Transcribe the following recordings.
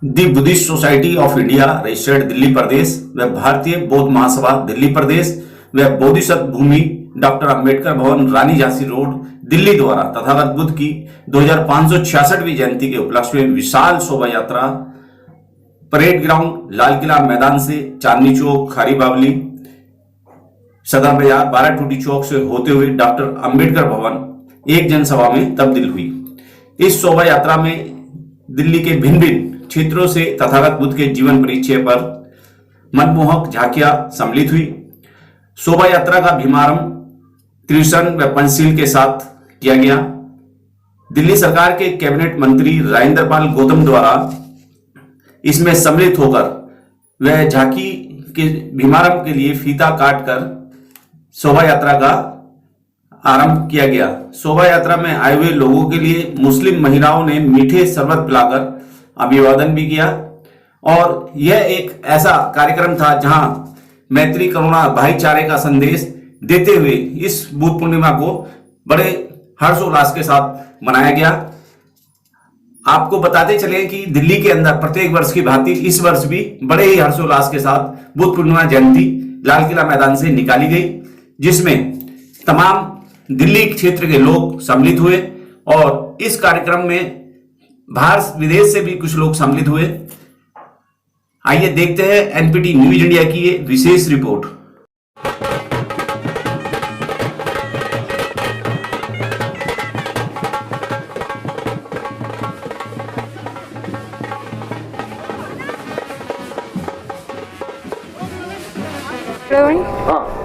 The Buddhist society of India registered Delhi Pradesh व भारतीय बौद्ध महासभा दिल्ली प्रदेश व बोधिसत्व भूमि डॉक्टर अंबेडकर भवन रानी झांसी रोड दिल्ली द्वारा तथागत बुद्ध की 2566वीं जयंती के उपलक्ष्य में विशाल शोभा यात्रा परेड ग्राउंड लाल किला मैदान से चांदनी चौक खारी बावली सदर बाजार 12 टूटी चौक से होते हुए डॉक्टर अंबेडकर भवन एक जनसभा में तब्दील हुई। इस शोभा यात्रा में दिल्ली के भिन्न भिन्न क्षेत्रों से तथागत बुद्ध के जीवन परिचय पर मनमोहक झांकियां सम्मिलित हुई। शोभा यात्रा का शुभारंभ त्रिशरण व पंचशील के साथ किया गया। दिल्ली सरकार के कैबिनेट मंत्री राजेंद्र पाल गौतम द्वारा इसमें सम्मिलित होकर वह झांकी के शुभारंभ के लिए फीता काटकर शोभा यात्रा का आरंभ किया गया। शोभा यात्रा में आए हुए लोगों के लिए मुस्लिम महिलाओं ने मीठे शरबत पिलाकर अभिवादन भी किया और यह एक ऐसा कार्यक्रम था जहां मैत्री करुणा भाईचारे का संदेश देते हुए इस बुद्ध पूर्णिमा को बड़े हर्षोल्लास के साथ मनाया गया। आपको बताते चले कि दिल्ली के अंदर प्रत्येक वर्ष की भांति इस वर्ष भी बड़े ही हर्षोल्लास के साथ बुद्ध पूर्णिमा जयंती लाल किला मैदान से निकाली गई, जिसमें तमाम दिल्ली क्षेत्र के लोग सम्मिलित हुए और इस कार्यक्रम में भारत विदेश से भी कुछ लोग सम्मिलित हुए। आइए देखते हैं एनपीटी न्यूज इंडिया की ये विशेष रिपोर्ट।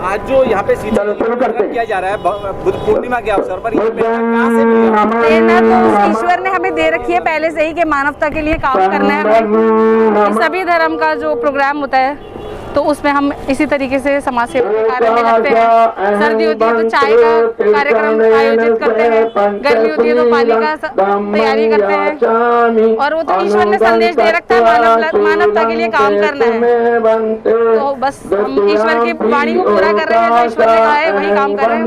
आज जो यहाँ पे किया जा रहा है बुद्ध पूर्णिमा के अवसर पर प्रेरणा तो ईश्वर ने हमें दे रखी है पहले से ही कि मानवता के लिए काम करना है हमें। सभी धर्म का जो प्रोग्राम होता है तो उसमें हम इसी तरीके से समाज सेवा के कार्य में लगते हैं। सर्दी होती है तो चाय का कार्यक्रम आयोजित करते हैं, गर्मी होती है तो पानी का तैयारी करते हैं और वो तो ईश्वर ने संदेश दे रखा है मानवता के लिए काम करना है। तो बस हम ईश्वर की वाणी को पूरा कर रहे हैं, जो ईश्वर ने कहा है वही काम कर रहे हैं।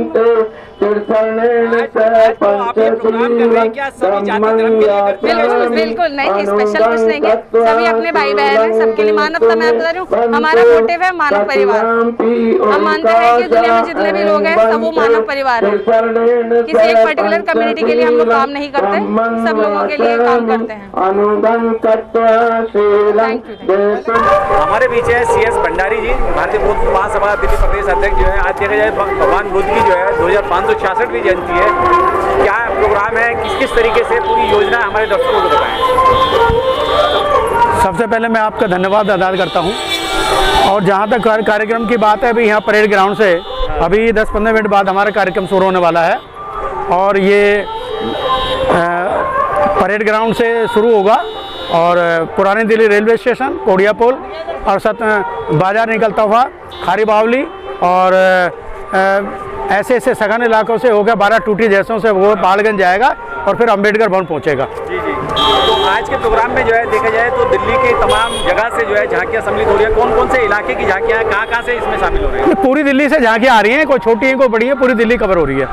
बिल्कुल नहीं, स्पेशल कुछ नहीं है, सभी अपने भाई बहन हैं, सबके लिए मानवता। मैं बता रही हूँ हमारा मोटिव है मानव परिवार। हम मानते हैं कि दुनिया में जितने भी लोग हैं सब वो मानव परिवार है। किसी एक पर्टिकुलर कम्युनिटी के लिए हम लोग काम नहीं करते, सब लोगों के लिए काम करते हैं। हमारे बीच है CS भंडारी जी, भारतीय बौद्ध महासभा दिल्ली प्रदेश अध्यक्ष जो है। आज देखा जाए भगवान बुद्ध की जो है 2566वीं जयंती है, क्या प्रोग्राम है, किस किस तरीके से पूरी योजना हमारे दर्शकों को बताएं। सबसे पहले मैं आपका धन्यवाद अदा करता हूं और जहां तक कार्यक्रम की बात है, अभी यहाँ परेड ग्राउंड से अभी 10-15 मिनट बाद हमारा कार्यक्रम शुरू होने वाला है और ये परेड ग्राउंड से शुरू होगा और पुरानी दिल्ली रेलवे स्टेशन, कोडिया पुल और बाजार निकलता हुआ खारी बावली और ऐसे ऐसे सघन इलाकों से होकर 12 टूटी जैसों से वो पहाड़गंज जाएगा और फिर अंबेडकर भवन पहुंचेगा। जी जी। तो आज के प्रोग्राम में जो है देखा जाए तो दिल्ली के तमाम जगह से जो है झांकियां सम्मिलित हो रही है। कौन कौन से इलाके की झांकियां हैं, कहाँ से इसमें शामिल हो रही है? पूरी दिल्ली से झांकियां आ रही हैं, कोई छोटी हैं कोई बड़ी हैं, पूरी दिल्ली कवर हो रही है।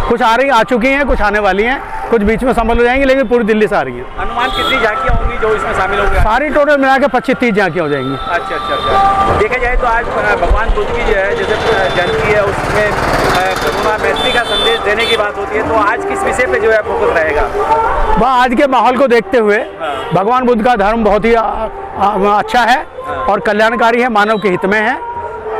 कुछ आ चुकी हैं, कुछ आने वाली हैं, कुछ बीच में शामिल हो जाएंगी, लेकिन पूरी दिल्ली से आ रही है। अनुमान कितनी झांकियां होंगी जो इसमें शामिल होंगी? सारी टोटल मिला के 25-30 झांकियां हो जाएंगी। अच्छा अच्छा अच्छा। देखा जाए तो आज भगवान बुद्ध की जो है जैसे जयंती है, उसमें करुणा मैत्री का संदेश देने की बात होती है, तो आज किस विषय पे जो है फोकस रहेगा? वह आज के माहौल को देखते हुए भगवान बुद्ध का धर्म बहुत ही अच्छा है और कल्याणकारी है, मानव के हित में है।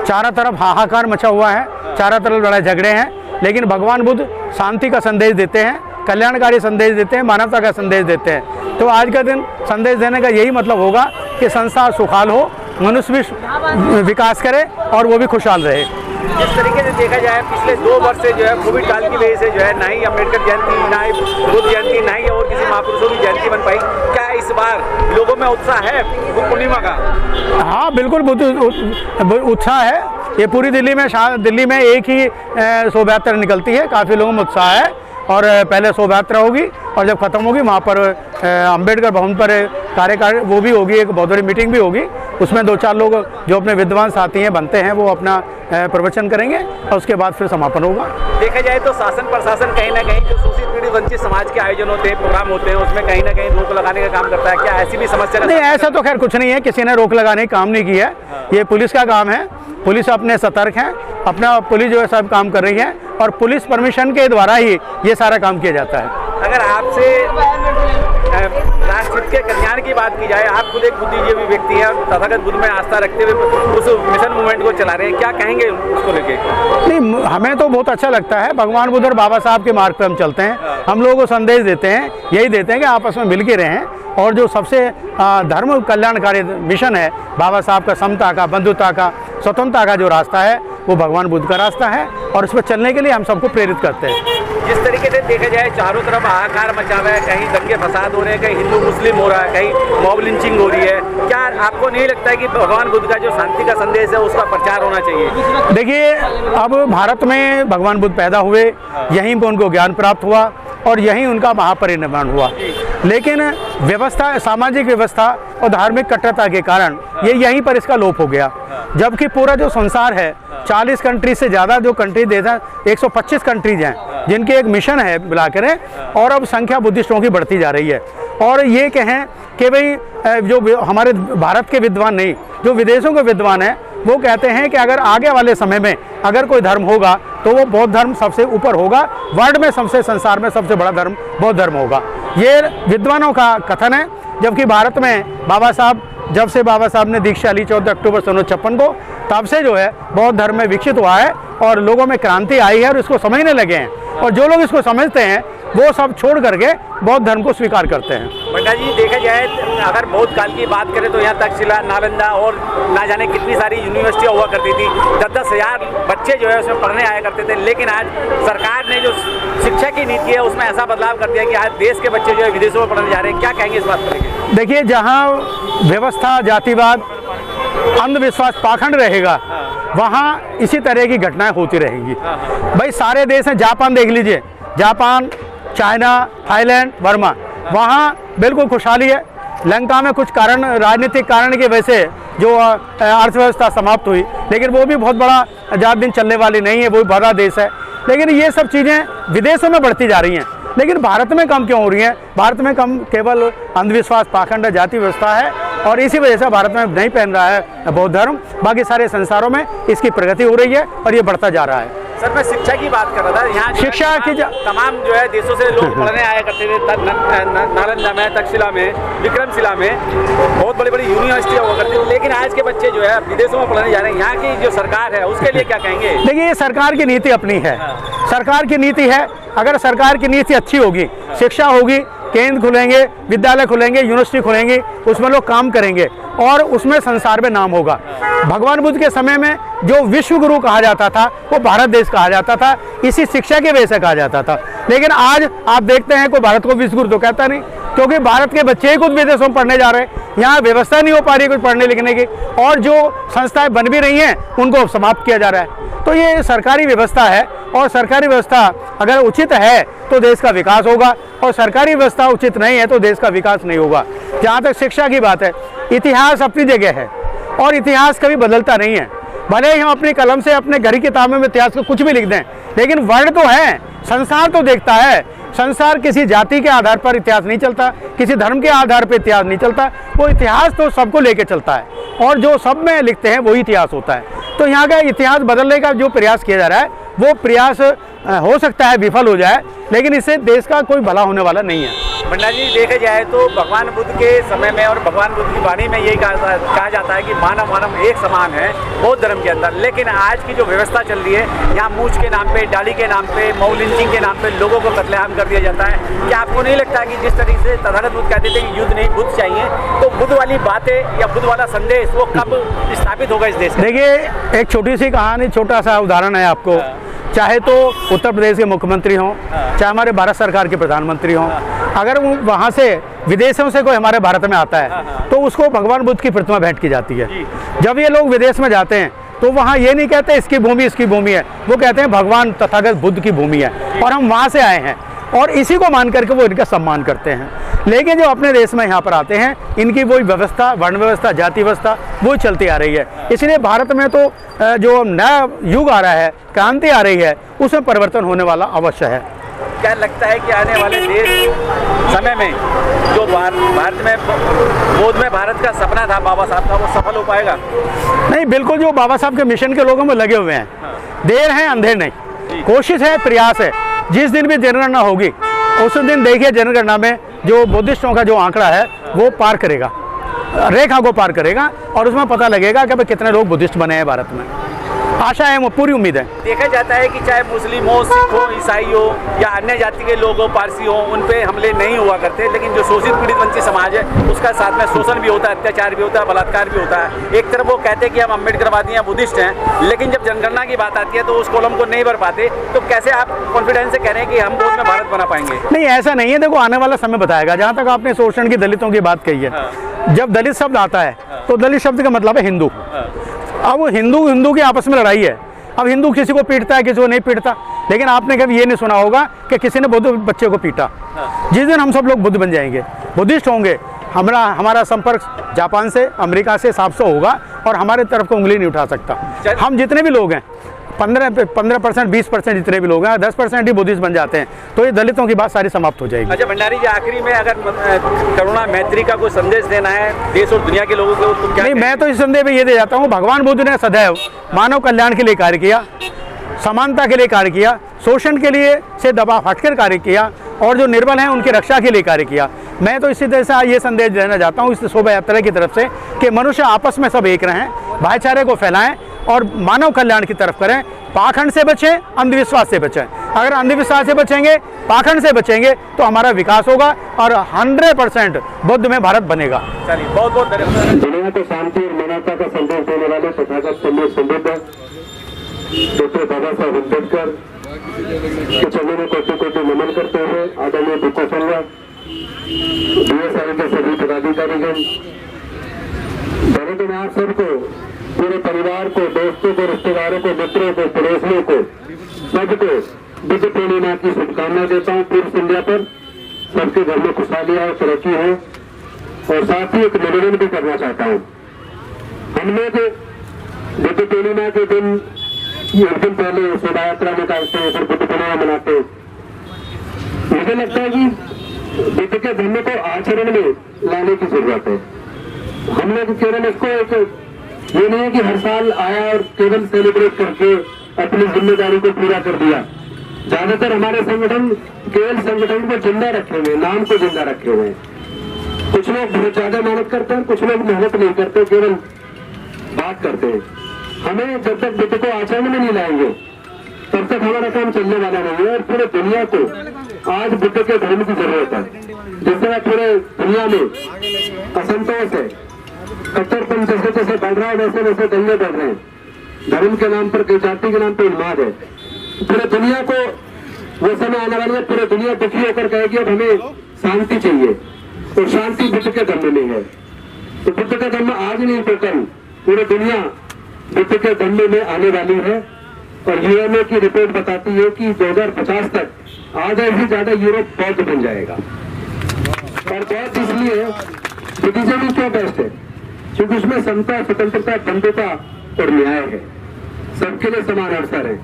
चारों तरफ हाहाकार मचा हुआ है, चारों तरफ लड़ाई झगड़े हैं, लेकिन भगवान बुद्ध शांति का संदेश देते हैं, कल्याणकारी संदेश देते हैं, मानवता का संदेश देते हैं। तो आज का दिन संदेश देने का यही मतलब होगा कि संसार सुखाल हो, मनुष्य भी विकास करे और वो भी खुशहाल रहे। जिस तरीके से देखा जाए पिछले 2 वर्ष से जो है कोविड काल की वजह से जो है ना ही अम्बेडकर जयंती, ना ही बुद्ध जयंती, ना ही और किसी महापुरुषों की जयंती बन पाई। क्या इस बार लोगों में उत्साह है बुद्ध पूर्णिमा का? हाँ बिल्कुल उत्साह है। ये पूरी दिल्ली में एक ही शोभा यात्रा निकलती है, काफ़ी लोगों में उत्साह है और पहले शोभा यात्रा होगी और जब खत्म होगी वहाँ पर अंबेडकर भवन पर कार्यकारी वो भी होगी, एक बहुत बड़ी मीटिंग भी होगी। उसमें 2-4 लोग जो अपने विद्वान साथी हैं बनते हैं वो अपना प्रवचन करेंगे और उसके बाद फिर समापन होगा। देखा जाए तो शासन प्रशासन कहीं ना कहीं जो शोषित पीड़ित वंचित समाज के आयोजन होते हैं, प्रोग्राम होते हैं, उसमें कहीं ना कहीं रोक लगाने का काम करता है, क्या ऐसी भी समस्या? नहीं, ऐसा तो खैर कुछ नहीं है, किसी ने रोक लगाने का काम नहीं किया है, ये पुलिस का काम है। पुलिस अपने सतर्क है, अपना पुलिस जो है सब काम कर रही है और पुलिस परमिशन के द्वारा ही ये सारा काम किया जाता है। अगर आपसे राष्ट्र के कल्याण की बात की जाए, आप खुद एक बुद्धिजीवी व्यक्ति हैं, तथागत बुद्ध में आस्था रखते हुए उस मिशन मूवमेंट को चला रहे हैं, क्या कहेंगे उसको लेके? नहीं, हमें तो बहुत अच्छा लगता है, भगवान बुद्ध और बाबा साहब के मार्ग पर हम चलते हैं। हम लोगों को संदेश देते हैं, यही देते हैं कि आपस में मिल के रहें और जो सबसे धर्म कल्याणकारी मिशन है बाबा साहब का, समता का, बंधुता का, स्वतंत्रता का जो रास्ता है वो भगवान बुद्ध का रास्ता है और उस पर चलने के लिए हम सबको प्रेरित करते हैं। जिस तरीके से देखा जाए चारों तरफ हाहाकार मचा हुआ है, कहीं दंगे फसाद हो रहे हैं, कहीं हिंदू मुस्लिम हो रहा है, कहीं मॉब लिंचिंग हो रही है, क्या आपको नहीं लगता है कि भगवान बुद्ध का जो शांति का संदेश है उसका प्रचार होना चाहिए? देखिए, अब भारत में भगवान बुद्ध पैदा हुए, यहीं पर उनको ज्ञान प्राप्त हुआ और यहीं उनका महापरिनिर्वाण हुआ, लेकिन व्यवस्था, सामाजिक व्यवस्था और धार्मिक कट्टरता के कारण ये यहीं पर इसका लोप हो गया। जबकि पूरा जो संसार है, 40 कंट्री से ज़्यादा जो कंट्री देता, 125 कंट्रीज हैं जिनके एक मिशन है मिलाकर, और अब संख्या बुद्धिस्टों की बढ़ती जा रही है। और ये कहें कि भाई जो हमारे भारत के विद्वान नहीं, जो विदेशों के विद्वान हैं, वो कहते हैं कि अगर आगे वाले समय में अगर कोई धर्म होगा तो वो बौद्ध धर्म सबसे ऊपर होगा, वर्ल्ड में सबसे, संसार में सबसे बड़ा धर्म बौद्ध धर्म होगा। ये विद्वानों का कथन है। जबकि भारत में बाबा साहब, जब से बाबा साहब ने दीक्षा ली 14 अक्टूबर 1956 को, तब से जो है बौद्ध धर्म में विकसित हुआ है और लोगों में क्रांति आई है और इसको समझने लगे हैं। और जो लोग इसको समझते हैं वो सब छोड़ करके बौद्ध धर्म को स्वीकार करते हैं। बंडा जी, देखा जाए अगर बौद्ध काल की बात करें तो यहाँ तक्षशिला, नालंदा और ना जाने कितनी सारी यूनिवर्सिटियाँ हुआ करती थी, 10-10 हज़ार बच्चे जो है उसमें पढ़ने आया करते थे। लेकिन आज सरकार ने जो शिक्षा की नीति है उसमें ऐसा बदलाव कर दिया कि आज देश के बच्चे जो है विदेशों में पढ़ने जा रहे हैं, क्या कहेंगे इस बात पर? देखिए, जहाँ व्यवस्था, जातिवाद, अंधविश्वास, पाखंड रहेगा, वहाँ इसी तरह की घटनाएं होती रहेंगी। भाई सारे देश हैं, जापान देख लीजिए, जापान, चाइना, थाईलैंड, बर्मा, वहाँ बिल्कुल खुशहाली है। लंका में कुछ कारण, राजनीतिक कारण की वजह से जो अर्थव्यवस्था समाप्त हुई, लेकिन वो भी बहुत बड़ा ज़्यादा दिन चलने वाली नहीं है, वो भी बड़ा देश है। लेकिन ये सब चीज़ें विदेशों में बढ़ती जा रही हैं, लेकिन भारत में कम क्यों हो रही हैं? भारत में कम केवल अंधविश्वास, पाखंड, जाति व्यवस्था है और इसी वजह से भारत में नहीं पहन रहा है बौद्ध धर्म। बाकी सारे संसारों में इसकी प्रगति हो रही है और ये बढ़ता जा रहा है। सर, मैं शिक्षा की बात कर रहा था। यहाँ शिक्षा की तमाम जो है देशों से लोग पढ़ने आया करते थे, नालंदा में, तक्षशिला में, विक्रमशिला में बहुत बड़ी बड़ी यूनिवर्सिटियाँ हुआ करती थी। लेकिन आज के बच्चे जो है विदेशों में पढ़ने जा रहे हैं। यहाँ की जो सरकार है उसके लिए क्या कहेंगे? देखिए, ये सरकार की नीति अपनी है, सरकार की नीति है। अगर सरकार की नीति अच्छी होगी, शिक्षा होगी, केंद्र खुलेंगे, विद्यालय खुलेंगे, यूनिवर्सिटी खुलेंगे, उसमें लोग काम करेंगे और उसमें संसार में नाम होगा। भगवान बुद्ध के समय में जो विश्व गुरु कहा जाता था वो भारत देश कहा जाता था, इसी शिक्षा के वजह से कहा जाता था। लेकिन आज आप देखते हैं कोई भारत को विश्व गुरु तो कहता नहीं, क्योंकि भारत के बच्चे ही खुद विदेशों में पढ़ने जा रहे हैं। यहाँ व्यवस्था नहीं हो पा रही कुछ पढ़ने लिखने की, और जो संस्थाएं बन भी रही हैं उनको समाप्त किया जा रहा है। तो ये सरकारी व्यवस्था है और सरकारी व्यवस्था अगर उचित है तो देश का विकास होगा, और सरकारी व्यवस्था उचित नहीं है तो देश का विकास नहीं होगा। जहाँ तक शिक्षा की बात है, इतिहास अपनी जगह है और इतिहास कभी बदलता नहीं है। भले ही हम अपनी कलम से अपने घर की किताबों में इतिहास को कुछ भी लिख दें, लेकिन वर्ड तो है, संसार तो देखता है। संसार किसी जाति के आधार पर इतिहास नहीं चलता, किसी धर्म के आधार पर इतिहास नहीं चलता, वो इतिहास तो सबको लेके चलता है और जो सब में लिखते हैं वही इतिहास होता है। तो यहाँ का इतिहास बदलने का जो प्रयास किया जा रहा है वो प्रयास हो सकता है विफल हो जाए, लेकिन इससे देश का कोई भला होने वाला नहीं है। बंडा जी, देखा जाए तो भगवान बुद्ध के समय में और भगवान बुद्ध की वाणी में यही कहा जाता है कि मानव मानव एक समान है बौद्ध धर्म के अंदर। लेकिन आज की जो व्यवस्था चल रही है, यहाँ मूछ के नाम पे, डाली के नाम पे, मऊ लिंचिंग के नाम पे लोगों को कत्लेआम कर दिया जाता है। क्या आपको नहीं लगता कि जिस तरीके से तथागत बुद्ध कहते थे कि युद्ध नहीं बुद्ध चाहिए, तो बुद्ध वाली बातें या बुद्ध वाला संदेश वो कब स्थापित होगा इस देश में? देखिए, एक छोटी सी कहानी, छोटा सा उदाहरण है आपको। चाहे तो उत्तर प्रदेश के मुख्यमंत्री हों, चाहे हमारे भारत सरकार के प्रधानमंत्री हों, अगर वहाँ से विदेशों से कोई हमारे भारत में आता है तो उसको भगवान बुद्ध की प्रतिमा भेंट की जाती है। जब ये लोग विदेश में जाते हैं तो वहाँ ये नहीं कहते इसकी भूमि है, वो कहते हैं भगवान तथागत बुद्ध की भूमि है और हम वहाँ से आए हैं, और इसी को मान करके वो इनका सम्मान करते हैं। लेकिन जो अपने देश में यहाँ पर आते हैं, इनकी वही व्यवस्था, वर्ण व्यवस्था, जाति व्यवस्था वो चलती आ रही है। इसलिए भारत में तो जो नया युग आ रहा है, क्रांति आ रही है, उसमें परिवर्तन होने वाला अवश्य है। क्या लगता है कि आने वाले समय में जो भारत में बोध में भारत का सपना था बाबा साहब का, वो सफल हो पाएगा? नहीं, बिल्कुल जो बाबा साहब के मिशन के लोगों में लगे हुए हैं, देर है अंधेर नहीं, कोशिश है, प्रयास है। जिस दिन भी जनगणना होगी उस दिन देखिए जनगणना में जो बुद्धिस्टों का जो आंकड़ा है वो पार करेगा, रेखा को पार करेगा और उसमें पता लगेगा कि भाई कितने लोग बुद्धिस्ट बने हैं भारत में। आशा है, वो पूरी उम्मीद है। देखा जाता है कि चाहे मुस्लिम हो, सिख हो, ईसाई हो या अन्य जाति के लोग हो, पारसी हो, उन पे हमले नहीं हुआ करते, लेकिन जो शोषित पीड़ित वंचित समाज है उसका साथ में शोषण भी होता है, अत्याचार भी होता है, बलात्कार भी होता है। एक तरफ वो कहते हैं कि हम अम्बेडकरवादी हैं, बुद्धिस्ट हैं, लेकिन जब जनगणना की बात आती है तो उस कॉलम को नहीं भर पाते। तो कैसे आप कॉन्फिडेंस से कह रहे हैं कि हम बोध में भारत बना पाएंगे? नहीं, ऐसा नहीं है। देखो, आने वाला समय बताएगा। जहाँ तक आपने शोषण की, दलितों की बात कही है, जब दलित शब्द आता है तो दलित शब्द का मतलब है हिंदू। अब हिंदू की आपस में लड़ाई है। अब हिंदू किसी को पीटता है, किसी को नहीं पीटता, लेकिन आपने कभी ये नहीं सुना होगा कि किसी ने बुद्ध बच्चे को पीटा। जिस दिन हम सब लोग बुद्ध बन जाएंगे, बुद्धिस्ट होंगे, हमारा संपर्क जापान से, अमेरिका से 700 होगा और हमारे तरफ को उंगली नहीं उठा सकता। हम जितने भी लोग हैं, 15%, 20% जितने भी लोग हैं, 10% ही बुद्धिस्ट बन जाते हैं, तो ये दलितों की बात सारी समाप्त हो जाएगी। अच्छा भंडारी जी, आखिरी में अगर करुणा मैत्री का कोई संदेश देना है देश और दुनिया के लोगों को तो क्या? नहीं, मैं तो इस संदेश में ये दे जाता हूँ, भगवान बुद्ध ने सदैव मानव कल्याण के लिए कार्य किया, समानता के लिए कार्य किया, शोषण के लिए से दबाव हटकर कार्य किया और जो निर्बल हैं उनकी रक्षा के लिए कार्य किया। मैं तो इसी तरह से ये संदेश देना चाहता हूँ इस शोभा यात्रा की तरफ से कि मनुष्य आपस में सब एक रहें, भाईचारे को फैलाएं और मानव कल्याण की तरफ करें। पाखंड से बचें, अंधविश्वास से बचें। अगर अंधविश्वास से बचेंगे, पाखंड से बचेंगे तो हमारा विकास होगा और 100% बुद्ध में भारत बनेगा। चलिए, बहुत बहुत धन्यवाद। दुनिया को शांति और मानवता का संदेश देने वाले तथागत समृद्ध डॉक्टर बाबा साहब अम्बेडकर के चरणों में कोटि कोटि नमन करते हुए आदरणीय दुखोफल्ला बीएसआई के सभी पदाधिकारीगण, मैं आप सबको, पूरे परिवार को, दोस्तों को, रिश्तेदारों को, मित्रों को, पड़ोसियों को, सबको बुद्ध पूर्णिमा की शुभकामनाएं देता हूँ। पूरी संध्या पर सबके घर में खुशहाली और तरक्की हो और साथ ही एक निवेदन भी करना चाहता हूँ। हम लोग बुद्ध पूर्णिमा के दिन एक दिन पहले शोभा यात्रा निकालते हैं, फिर बुद्ध पूर्णिमा मनाते हैं। मुझे लगता है कि बुद्ध के धर्म को आचरण में लाने की जरूरत है। हम लोग केवल इसको एक ये नहीं है कि हर साल आया और केवल सेलिब्रेट करके अपनी जिम्मेदारी को पूरा कर दिया। ज्यादातर हमारे संगठन केवल संगठन को जिंदा रखे हुए, नाम को जिंदा रखे हुए हैं। कुछ लोग बहुत ज्यादा मेहनत करते हैं, कुछ लोग मेहनत नहीं करते, केवल बात करते हैं। हमें जब तक बुद्ध को आचरण में नहीं लाएंगे तब तक हमारा काम चलने वाला नहीं है। और पूरे दुनिया को आज बुद्ध के धर्म की जरूरत है। जिस तरह पूरे दुनिया में असंतोष है, कट्टरपन जैसे जैसे बढ़ रहा है, वैसे वैसे दंगे बढ़ रहे हैं, धर्म के नाम पर, जाति के नाम पर उन्माद है। पूरे दुनिया को वो समय आने वाली है, पूरे दुनिया दुखी होकर कहेगी अब हमें शांति चाहिए, और शांति बुद्ध के धर्म में है। तो बुद्ध का धर्म आज नहीं तो कल पूरी दुनिया बुद्ध के धर्म में आने वाली है। और यूएनओ की रिपोर्ट बताती है कि 2050 तक आधा ही ज्यादा यूरोप बौद्ध बन जाएगा। और बौद्ध इसलिए बुद्धिज्म ही क्यों बेस्ट है, क्योंकि उसमें समता, स्वतंत्रता, बंधुता और न्याय है, सबके लिए समान अवसर है।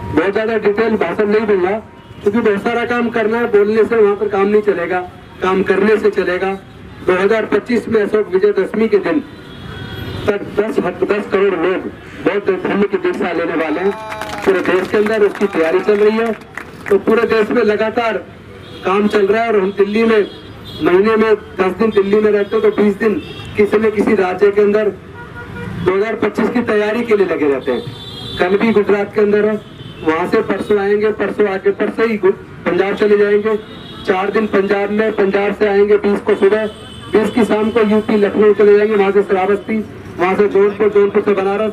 बहुत ज्यादा डिटेल भाषण नहीं दूंगा, क्योंकि बहुत सारा काम करना है, बोलने से वहां पर काम नहीं चलेगा, काम करने से चलेगा। 2025 में अशोक विजयदशमी के दिन तक 10 करोड़ लोग बौद्ध धर्म की दीक्षा लेने वाले हैं पूरे देश के अंदर। उसकी तैयारी चल रही है, तो पूरे देश में लगातार काम चल रहा है। और हम दिल्ली में महीने में 10 दिन दिल्ली में रहते हैं, तो 20 दिन किसी न किसी राज्य के अंदर 2025 की तैयारी के लिए लगे रहते हैं। कल भी गुजरात के अंदर है, वहां से परसों आएंगे, परसों आके परसों ही पंजाब चले जाएंगे, 4 दिन पंजाब में, पंजाब से आएंगे 20 को सुबह, 20 की शाम को यूपी लखनऊ चले जाएंगे, वहां से श्रावस्ती, वहां से जौनपुर, जौनपुर से बनारस।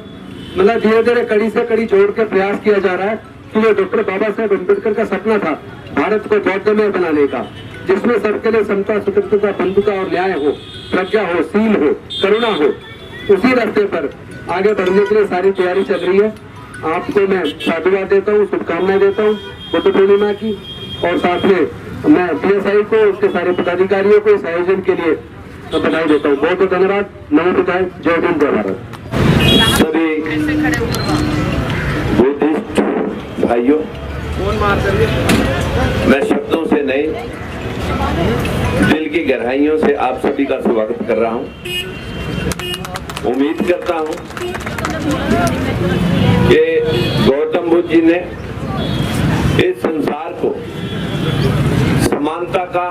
मतलब धीरे धीरे कड़ी से कड़ी जोड़ के प्रयास किया जा रहा है कि जो डॉक्टर बाबा साहब अम्बेडकर का सपना था भारत को बौद्धमय बनाने का, जिसमें सबके लिए समता, स्वतंत्रता, बंधुता और न्याय हो, प्रज्ञा हो, सील हो, करुणा हो, उसी रास्ते पर आगे बढ़ने के लिए सारी तैयारी चल रही है। आपको मैं साधुवाद देता हूँ, शुभकामनाएं देता हूँ बुद्ध पूर्णिमा की। और साथ में मैं बीएसआई को, उसके सारे पदाधिकारियों को इस आयोजन के लिए बधाई देता हूँ। बहुत बहुत धन्यवाद। नमो बुद्धाय, जय हिंद, जय भारत। सभी बुद्धिस्ट भाइयों, मैं शब्दों से नहीं, दिल की गहराइयों से आप सभी का स्वागत कर रहा हूं। उम्मीद करता हूं कि गौतम बुद्ध जी ने इस संसार को समानता का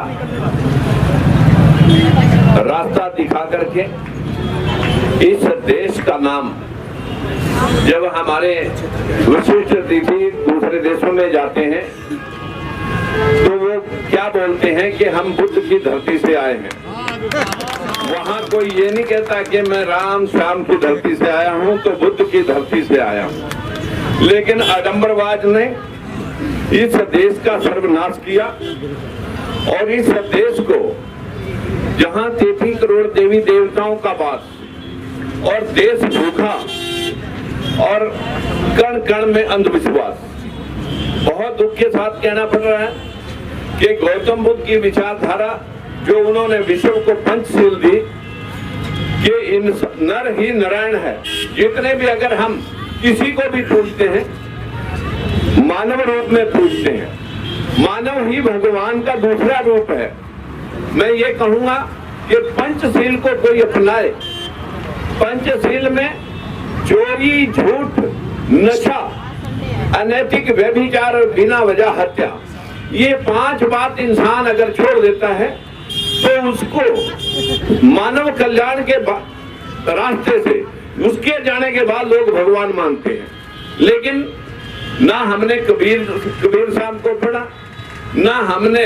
रास्ता दिखा करके इस देश का नाम, जब हमारे विशिष्ट अतिथि दूसरे देशों में जाते हैं तो वो क्या बोलते हैं कि हम बुद्ध की धरती से आए हैं। वहां कोई ये नहीं कहता कि मैं राम श्याम की धरती से आया हूं तो बुद्ध की धरती से आया हूं। लेकिन आडंबरवाद ने इस देश का सर्वनाश किया और इस देश को, जहां 33 करोड़ देवी देवताओं का वास और देश भूखा और कण कण में अंधविश्वास, बहुत दुख के साथ कहना पड़ रहा है कि गौतम बुद्ध की विचारधारा जो उन्होंने विश्व को पंचशील दी कि इन नर ही नारायण है। जितने भी अगर हम किसी को भी पूछते हैं मानव रूप में पूछते हैं, मानव ही भगवान का दूसरा रूप है। मैं ये कहूंगा कि पंचशील को कोई अपनाए। पंचशील में चोरी, झूठ, नशा, अनैतिक व्यभिचार और बिना वजह हत्या, ये 5 बात इंसान अगर छोड़ देता है तो उसको मानव कल्याण के रास्ते से उसके जाने के बाद लोग भगवान मानते हैं। लेकिन ना हमने कबीर साहब को पढ़ा, ना हमने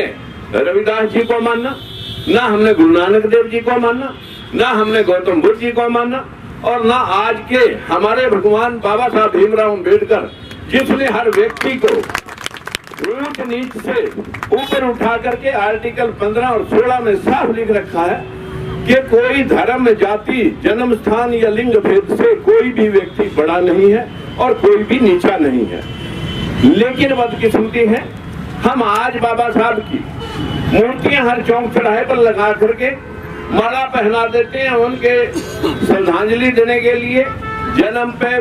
रविदास जी को माना, ना हमने गुरु नानक देव जी को माना, ना हमने गौतम बुद्ध जी को माना, और ना आज के हमारे भगवान बाबा साहब भीमराव अम्बेडकर, जिसने हर व्यक्ति को ऊंच नीच से ऊपर उठा करके आर्टिकल 15 और 16 में साफ लिख रखा है कि कोई धर्म, जाति, जन्म स्थान या लिंग भेद से कोई भी व्यक्ति बड़ा नहीं है और कोई भी नीचा नहीं है। लेकिन बदकिस्मती है, हम आज बाबा साहब की मूर्तियां हर चौक चौराहे पर लगा करके माला पहना देते हैं उनके श्रद्धांजलि देने के लिए, जन्म पे,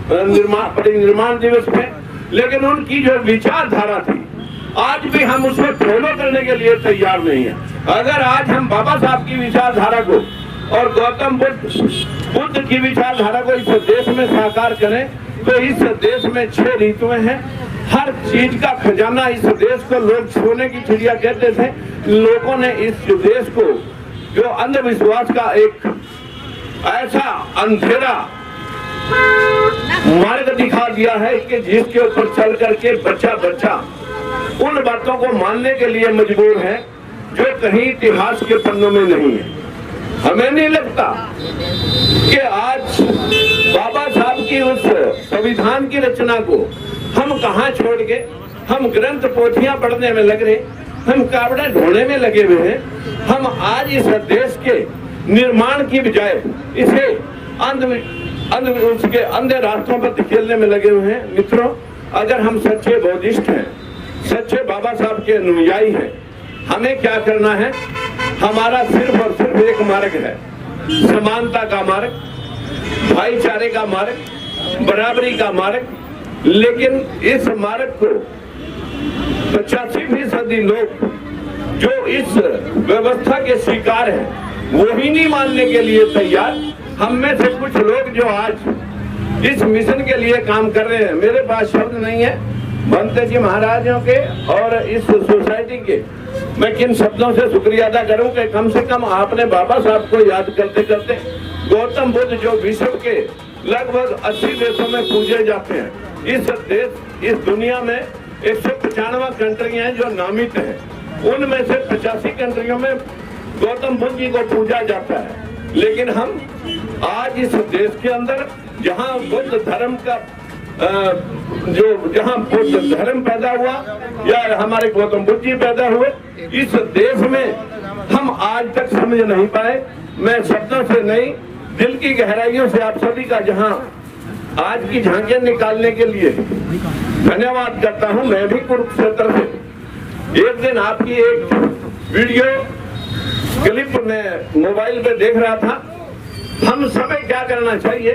परिनिर्माण दिवस पे। लेकिन उनकी जो विचारधारा थी आज भी हम उसे फॉलो करने के लिए तैयार नहीं है। अगर आज हम बाबा साहब की विचारधारा को और गौतम बुद्ध की विचारधारा को इस देश में साकार करें तो इस देश में 6 ऋतुएं हैं। हर चीज का खजाना इस देश को लोग सोने की चिड़िया कहते थे। लोगों ने इस देश को जो अंधविश्वास का एक ऐसा अंधेरा मार्ग दिखा दिया है कि जिसके ऊपर चल करके बच्चा उन बातों को मानने के लिए मजबूर है जो कहीं इतिहास के पन्नों में नहीं है। हमें नहीं लगता कि आज बाबा साहब की उस संविधान की रचना को हम कहां छोड़ के हम ग्रंथ पोथियां पढ़ने में लग रहे, हम कावड़ा ढोने में लगे हुए हैं। हम आज इस देश के निर्माण की बजाय इसे उसके अंधे रास्तों पर धकेलने में लगे हुए हैं। मित्रों, अगर हम सच्चे बौद्धिस्ट हैं, सच्चे बाबा साहब के अनुयायी हैं, हमें क्या करना है? हमारा सिर्फ और सिर्फ एक मार्ग है, समानता का मार्ग, भाईचारे का मार्ग, बराबरी का मार्ग। लेकिन इस मार्ग को 85% लोग जो इस व्यवस्था के शिकार हैं वो ही नहीं मानने के लिए तैयार। हम में से कुछ लोग जो आज इस मिशन के लिए काम कर रहे हैं, मेरे पास शब्द नहीं है भंते जी महाराजों के और इस सोसाइटी के मैं किन शब्दों से शुक्रिया अदा करूं कि कम से कम आपने बाबा साहब को याद करते करते गौतम बुद्ध जो विश्व के लगभग 80 देशों में पूजे जाते हैं, इस दुनिया में 195 कंट्रियां हैं जो नामित हैं, उनमें से 85 कंट्रियों में गौतम बुद्ध जी को पूजा जाता है। लेकिन हम आज इस देश के अंदर जहां बुद्ध धर्म का जहां बुद्ध धर्म पैदा हुआ या हमारे गौतम बुद्ध जी पैदा हुए, इस देश में हम आज तक समझ नहीं पाए। मैं शब्दों से नहीं, दिल की गहराइयों से आप सभी का जहां आज की झांकियां निकालने के लिए धन्यवाद करता हूं। मैं भी कुरुक्षेत्र से एक दिन आपकी एक वीडियो क्लिप में मोबाइल पे देख रहा था। हम समय क्या करना चाहिए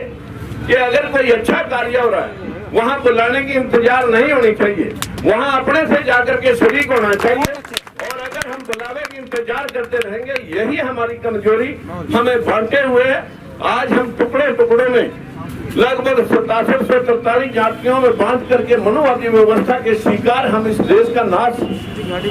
कि अगर कोई अच्छा कार्य हो रहा है वहाँ बुलाने की इंतजार नहीं होनी चाहिए, वहाँ अपने से जाकर के शरीक होना चाहिए। और अगर हम बुलावे की इंतजार करते रहेंगे, यही हमारी कमजोरी हमें बांटे हुए है। आज हम टुकड़े टुकड़े में लगभग 6743 जातियों में बांट करके मनुवादी व्यवस्था के शिकार हम इस देश का नाश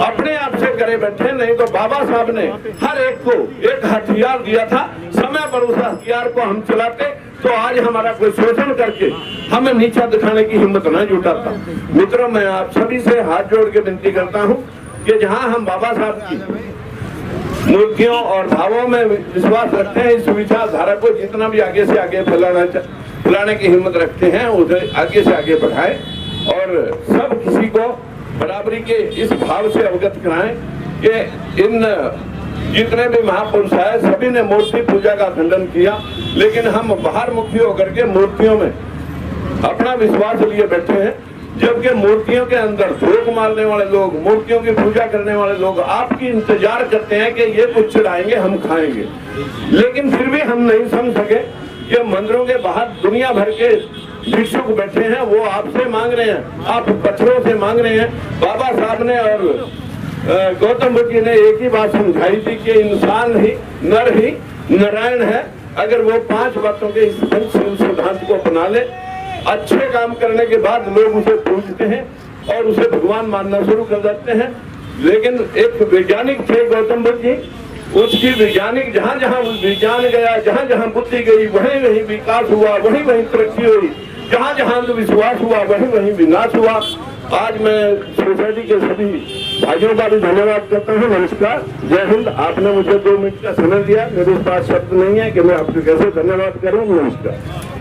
अपने आप से करे बैठे। नहीं तो बाबा साहब ने हर एक को एक हथियार दिया था, समय पर उस हथियार को हम चलाते तो आज हमारा कोई शोषण करके हमें नीचा दिखाने की हिम्मत न जुटाता। मित्रों, मैं आप सभी से हाथ जोड़ के विनती करता हूँ कि जहाँ हम बाबा साहब की मूर्तियों और भावों में विश्वास रखते हैं, इस विचारधारा को जितना भी आगे से आगे फैलाने की हिम्मत रखते हैं उसे आगे से आगे बढ़ाएं और सब किसी को बराबरी के इस भाव से अवगत कराएं कि इन जितने भी महापुरुष आए सभी ने मूर्ति पूजा का खंडन किया, लेकिन हम बाहर मुखी होकर के मूर्तियों में अपना विश्वास लिए बैठे हैं, जबकि मूर्तियों के अंदर धोख मारने वाले लोग, मूर्तियों की पूजा करने वाले लोग आपकी इंतजार करते हैं कि ये कुछ चढ़ाएंगे हम खाएंगे। लेकिन फिर भी हम नहीं समझ सके कि मंदिरों के बाहर दुनिया भर के भिक्षुक बैठे हैं, वो आपसे मांग रहे हैं, आप पत्थरों से मांग रहे हैं। बाबा साहब ने और गौतम बुद्ध जी ने एक ही बात समझाई थी कि इंसान ही नर ही नारायण है। अगर वो 5 बातों के इस सिद्धांत को अपना ले, अच्छे काम करने के बाद लोग उसे पूजते हैं और उसे भगवान मानना शुरू कर देते हैं। लेकिन एक वैज्ञानिक थे गौतम बुद्ध जी, उसकी वैज्ञानिक जहाँ जहाँ विज्ञान गया, जहाँ जहाँ बुद्धि गई, वहीं वहीं विकास हुआ, वहीं वहीं तरक्की हुई, जहाँ जहाँ विश्वास हुआ वहीं वहीं विनाश हुआ। आज मैं सोसाइटी के सभी भाइयों का भी धन्यवाद करता हूँ। नमस्कार, जय हिंद। आपने मुझे 2 मिनट का समय दिया, मेरे पास शब्द नहीं है कि मैं आपको कैसे धन्यवाद करूँ। नमस्कार।